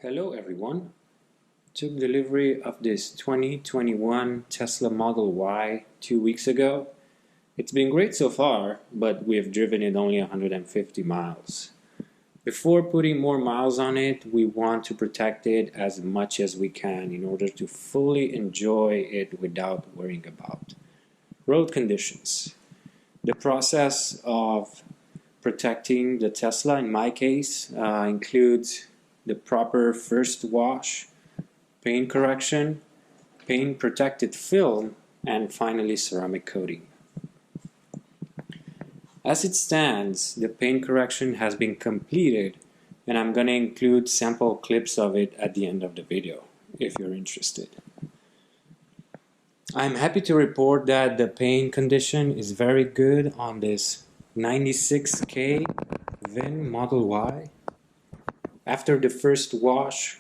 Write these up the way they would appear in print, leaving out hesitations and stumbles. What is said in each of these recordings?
Hello everyone. Took delivery of this 2021 Tesla Model Y 2 weeks ago. It's been great so far, but we have driven it only 150 miles. Before putting more miles on it, we want to protect it as much as we can in order to fully enjoy it without worrying about road conditions. The process of protecting the Tesla, in my case, includes the proper first wash, paint correction, paint protected film, and finally ceramic coating. As it stands, the paint correction has been completed, and I'm going to include sample clips of it at the end of the video if you're interested. I'm happy to report that the paint condition is very good on this 96K VIN Model Y. After the first wash,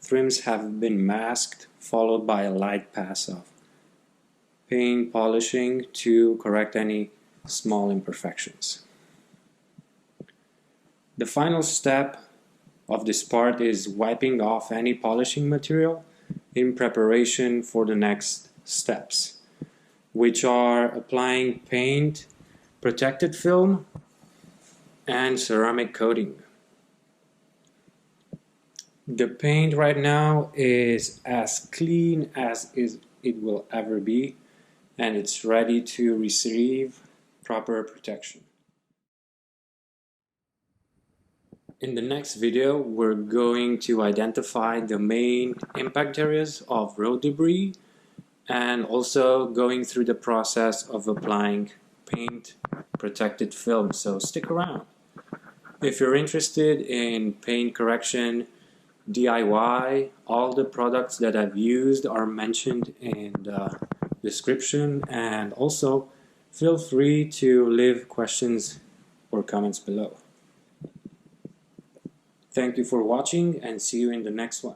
trims have been masked, followed by a light pass of paint polishing to correct any small imperfections. The final step of this part is wiping off any polishing material in preparation for the next steps, which are applying paint, protected film, and ceramic coating. The paint right now is as clean as it will ever be, and it's ready to receive proper protection. In the next video, we're going to identify the main impact areas of road debris and also going through the process of applying paint protected film, so stick around. If you're interested in paint correction, DIY, all the products that I've used are mentioned in the description, and also feel free to leave questions or comments below. Thank you for watching and see you in the next one.